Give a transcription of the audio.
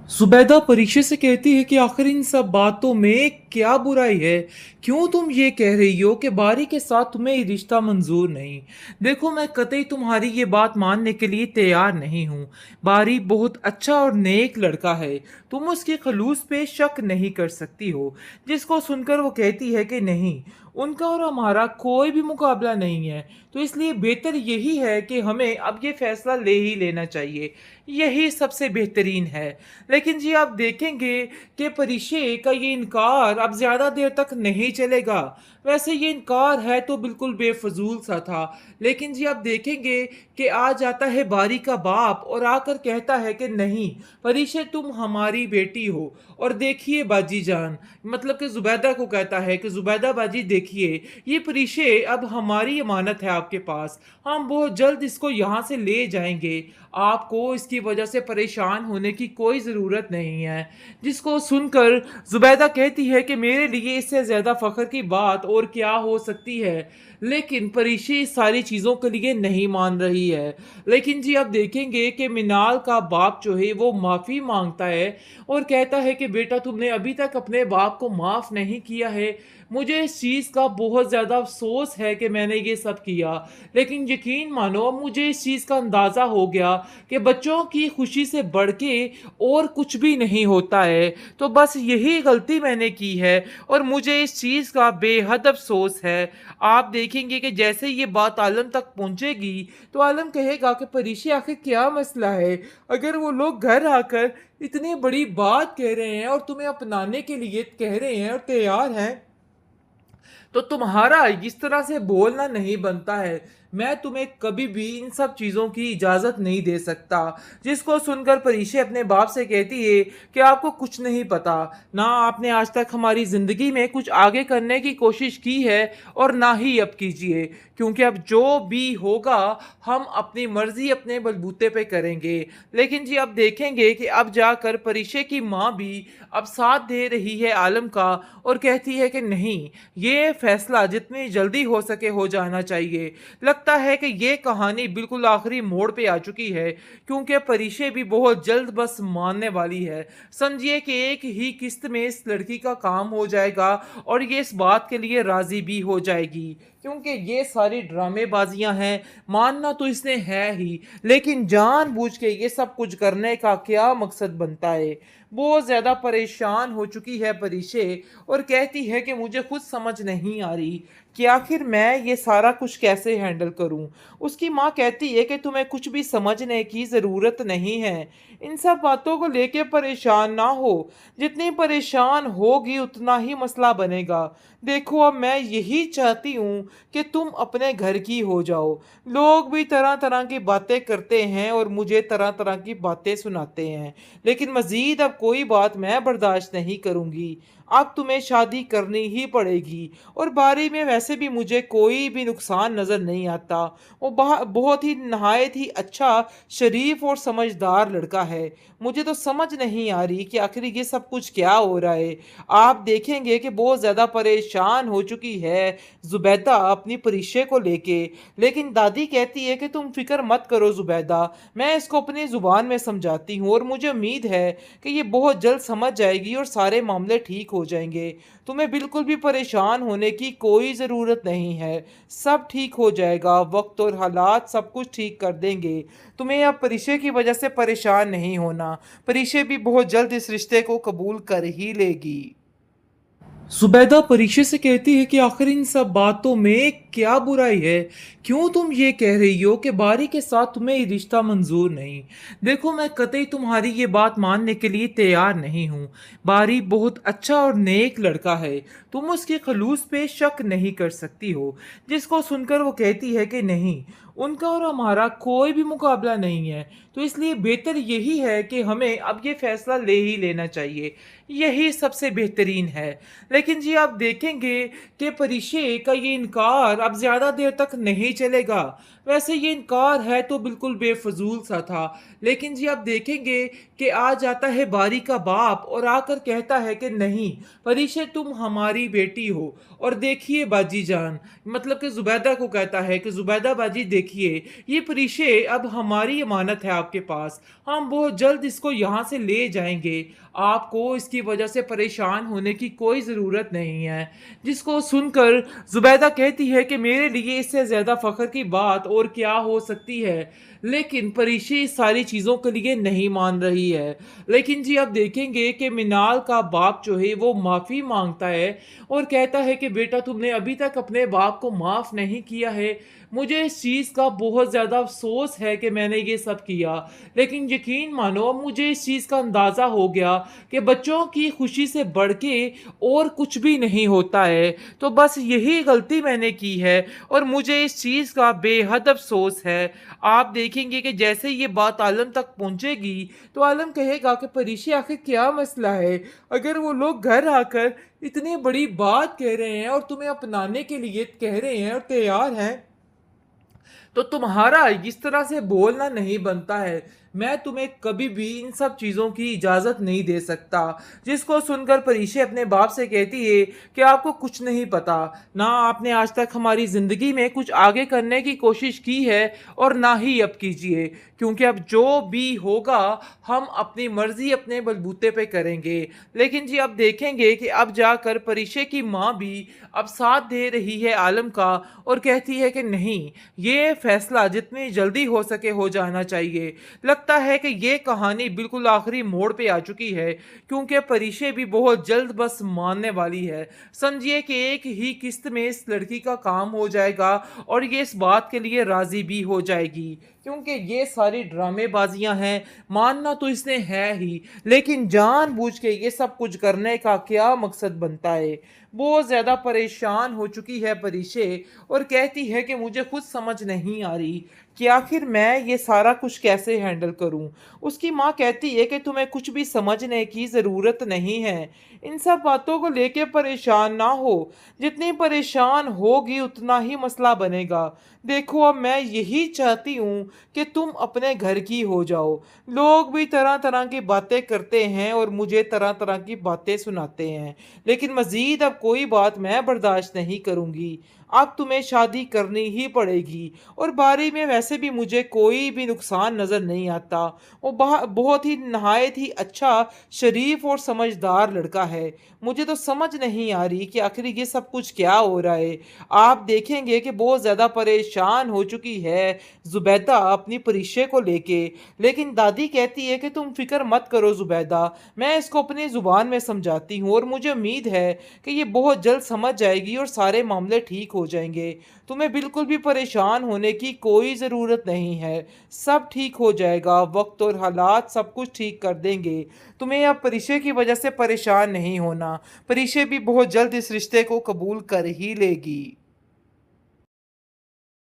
जुबैदा परीक्षे से कहती है कि आखिर इन सब बातों में क्या बुराई है। क्यों तुम ये कह रही हो कि बारी के साथ तुम्हें ये रिश्ता मंजूर नहीं। देखो, मैं कतई तुम्हारी ये बात मानने के लिए तैयार नहीं हूँ। बारी बहुत अच्छा और नेक लड़का है। तुम उसके खलूस पे शक नहीं कर सकती हो। जिसको सुनकर वो कहती है कि नहीं, उनका और हमारा कोई भी मुकाबला नहीं है। तो इसलिए बेहतर यही है कि हमें अब ये फैसला ले ही लेना चाहिए। यही सबसे बेहतरीन है। लेकिन जी, आप देखेंगे कि परिचय का ये इनकार अब ज़्यादा देर तक नहीं चलेगा। वैसे ये इनकार है तो बिल्कुल बेफजूल सा था। लेकिन जी, आप देखेंगे कि आ जाता है बारी का बाप और आकर कहता है कि नहीं, परिचय तुम हमारी बेटी हो। और देखिए बाजी जान, मतलब कि जुबैदा को कहता है कि जुबैदा बाजी देखिए, ये परिचय अब हमारी अमानत है आपके पास। हम बहुत जल्द इसको यहाँ से ले जाएंगे। आपको इसकी वजह से परेशान होने की कोई ज़रूरत नहीं है। जिसको सुनकर जुबैदा कहती है कि मेरे लिए इससे ज़्यादा फ़ख्र की बात और क्या हो सकती है। लेकिन परीक्षी इस सारी चीज़ों के लिए नहीं मान रही है। लेकिन जी, आप देखेंगे कि मिनाल का बाप जो है वो माफ़ी मांगता है और कहता है कि बेटा, तुमने अभी तक अपने बाप को माफ़ नहीं किया है। मुझे इस चीज़ का बहुत ज़्यादा अफसोस है कि मैंने ये सब किया। लेकिन यकीन मानो, मुझे इस चीज़ का अंदाज़ा हो गया कि बच्चों की खुशी से बढ़ के और कुछ भी नहीं होता है। तो बस यही गलती मैंने की है और मुझे इस चीज़ का बेहद अफसोस है। आप देखेंगे कि जैसे ये बात आलम तक पहुंचेगी तो आलम कहेगा कि परीक्षे आखिर क्या मसला है। अगर वो लोग घर आकर इतनी बड़ी बात कह रहे हैं और तुम्हें अपनाने के लिए कह रहे हैं और तैयार हैं, तो तुम्हारा इस तरह से बोलना नहीं बनता है। मैं तुम्हें कभी भी इन सब चीज़ों की इजाज़त नहीं दे सकता। जिसको सुनकर परीक्षे अपने बाप से कहती है कि आपको कुछ नहीं पता। ना आपने आज तक हमारी ज़िंदगी में कुछ आगे करने की कोशिश की है और ना ही अब कीजिए। क्योंकि अब जो भी होगा हम अपनी मर्ज़ी अपने बलबूते पे करेंगे। लेकिन जी, अब देखेंगे कि अब जाकर परीक्षे की माँ भी अब साथ दे रही है आलम का और कहती है कि नहीं, ये फैसला जितनी जल्दी हो सके हो जाना चाहिए। लगता है कि ये कहानी बिल्कुल आखिरी मोड़ पे आ चुकी है, क्योंकि परिशे भी बहुत जल्द बस मानने वाली है। समझिए कि एक ही किस्त में इस लड़की का काम हो जाएगा और ये इस बात के लिए राजी भी हो जाएगी। क्योंकि ये सारी ड्रामेबाजियां हैं, मानना तो इसने है ही, लेकिन जानबूझ के ये सब कुछ करने का क्या मकसद बनता है। बहुत ज़्यादा परेशान हो चुकी है परिशे और कहती है कि मुझे खुद समझ नहीं आ रही कि आखिर मैं ये सारा कुछ कैसे हैंडल करूं। उसकी माँ कहती है कि तुम्हें कुछ भी समझने की ज़रूरत नहीं है। इन सब बातों को लेके परेशान ना हो। जितनी परेशान होगी उतना ही मसला बनेगा। देखो, अब मैं यही चाहती हूँ कि तुम अपने घर की हो जाओ। लोग भी तरह तरह की बातें करते हैं और मुझे तरह तरह की बातें सुनाते हैं, लेकिन मज़ीद अब कोई बात मैं बर्दाश्त नहीं करूँगी। अब तुम्हें शादी करनी ही पड़ेगी। और बारी में वैसे भी मुझे कोई भी नुकसान नज़र नहीं आता। वो बहुत ही नहायत ही अच्छा, शरीफ और समझदार लड़का है। मुझे तो समझ नहीं आ रही कि आखिर ये सब कुछ क्या हो रहा है। आप देखेंगे कि बहुत ज़्यादा परेशान हो चुकी है जुबैदा अपनी परिश्य को लेके। लेकिन दादी कहती है कि तुम फिक्र मत करो जुबैदा, मैं इसको अपनी ज़ुबान में समझाती हूँ और मुझे उम्मीद है कि ये बहुत जल्द समझ जाएगी और सारे मामले ठीक हो जाएंगे। तुम्हें बिल्कुल भी परेशान होने की कोई ज़रूरत नहीं है। सब ठीक हो जाएगा, वक्त और हालात सब कुछ ठीक कर देंगे। तुम्हें अब परिचय की वजह से परेशान नहीं होना। परिचय भी बहुत जल्द इस रिश्ते को कबूल कर ही लेगी। जुबैदा परीक्षे से कहती है कि आखिर इन सब बातों में क्या बुराई है। क्यों तुम ये कह रही हो कि बारी के साथ तुम्हें ये रिश्ता मंजूर नहीं। देखो, मैं कतई तुम्हारी ये बात मानने के लिए तैयार नहीं हूँ। बारी बहुत अच्छा और नेक लड़का है। तुम उसके खलूस पे शक नहीं कर सकती हो। जिसको सुनकर वो कहती है कि नहीं, उनका और हमारा कोई भी मुकाबला नहीं है। तो इसलिए बेहतर यही है कि हमें अब ये फैसला ले ही लेना चाहिए। यही सबसे बेहतरीन है। लेकिन जी, आप देखेंगे कि परिचय का ये इनकार अब ज़्यादा देर तक नहीं चलेगा। वैसे ये इनकार है तो बिल्कुल बेफजूल सा था। लेकिन जी, आप देखेंगे कि आ जाता है बारी का बाप और आकर कहता है कि नहीं, परिचय तुम हमारी बेटी हो। और देखिए बाजी जान, मतलब कि जुबैदा को कहता है कि जुबैदा बाजी देखिए, ये परिशे अब हमारी अमानत है आपके पास। हम बहुत जल्द इसको यहाँ से ले जाएँगे। आपको इसकी वजह से परेशान होने की कोई ज़रूरत नहीं है। जिसको सुनकर ज़ुबैदा कहती है कि मेरे लिए इससे ज़्यादा फ़ख्र की बात और क्या हो सकती है। लेकिन परिशे इस सारी चीज़ों के लिए नहीं मान रही है। लेकिन जी, अब देखेंगे कि मिनाल का बाप जो है वो माफ़ी माँगता है और कहता है कि बेटा, तुमने अभी तक अपने बाप को माफ़ नहीं किया है। मुझे इस चीज़ का बहुत ज़्यादा अफ़सोस है कि मैंने ये सब किया। लेकिन यकीन मानो, अब मुझे इस चीज़ का अंदाज़ा हो गया कि बच्चों की खुशी से बढ़ के और कुछ भी नहीं होता है। तो बस यही गलती मैंने की है और मुझे इस चीज़ का बेहद अफ़सोस है। आप देखेंगे कि जैसे ये बात आलम तक पहुँचेगी, तो आलम कहेगा कि परिशे, आखिर क्या मसला है? अगर वो लोग घर आकर इतनी बड़ी बात कह रहे हैं और तुम्हें अपनाने के लिए कह रहे हैं और तैयार हैं, तो तुम्हारा इस तरह से बोलना नहीं बनता है। मैं तुम्हें कभी भी इन सब चीज़ों की इजाज़त नहीं दे सकता। जिसको सुनकर परिशे अपने बाप से कहती है कि आपको कुछ नहीं पता। ना आपने आज तक हमारी ज़िंदगी में कुछ आगे करने की कोशिश की है और ना ही अब कीजिए। क्योंकि अब जो भी होगा, हम अपनी मर्ज़ी अपने बलबूते पे करेंगे। लेकिन जी, अब देखेंगे कि अब जाकर परिशे की माँ भी अब साथ दे रही है आलम का और कहती है कि नहीं, ये फैसला जितनी जल्दी हो सके हो जाना चाहिए। लगता है कि ये कहानी बिल्कुल आखिरी मोड़ पे आ चुकी है, क्योंकि परिशे भी बहुत जल्द बस मानने वाली है। समझिए कि एक ही किस्त में इस लड़की का काम हो जाएगा और ये इस बात के लिए राज़ी भी हो जाएगी, क्योंकि ये सारी ड्रामेबाजियां हैं। मानना तो इसने है ही, लेकिन जानबूझ के ये सब कुछ करने का क्या मकसद बनता है? बहुत ज़्यादा परेशान हो चुकी है परिशे और कहती है कि मुझे खुद समझ नहीं आ रही कि आखिर मैं ये सारा कुछ कैसे हैंडल करूं। उसकी माँ कहती है कि तुम्हें कुछ भी समझने की ज़रूरत नहीं है। इन सब बातों को लेके परेशान ना हो। जितनी परेशान होगी उतना ही मसला बनेगा। देखो, अब मैं यही चाहती हूँ कि तुम अपने घर की हो जाओ। लोग भी तरह तरह की बातें करते हैं और मुझे तरह तरह की बातें सुनाते हैं, लेकिन मज़ीद अब कोई बात मैं बर्दाश्त नहीं करूँगी। अब तुम्हें शादी करनी ही पड़ेगी और बारी में वैसे भी मुझे कोई भी नुकसान नज़र नहीं आता। वो बहुत ही नहायत ही अच्छा, शरीफ और समझदार लड़का है। मुझे तो समझ नहीं आ रही कि आखिर ये सब कुछ क्या हो रहा है। आप देखेंगे कि बहुत ज़्यादा परेशान हो चुकी है ज़ुबैदा अपनी परिशे को लेके। लेकिन दादी कहती है कि तुम फिक्र मत करो ज़ुबैदा, मैं इसको अपनी ज़ुबान में समझाती हूँ और मुझे उम्मीद है कि ये बहुत जल्द समझ जाएगी और सारे मामले ठीक हो जाएंगे। तुम्हें बिल्कुल भी परेशान होने की कोई ज़रूरत नहीं है। सब ठीक हो जाएगा, वक्त और हालात सब कुछ ठीक कर देंगे। तुम्हें अब परिशे की वजह से परेशान नहीं होना। परिशे भी बहुत जल्द इस रिश्ते को कबूल कर ही लेगी।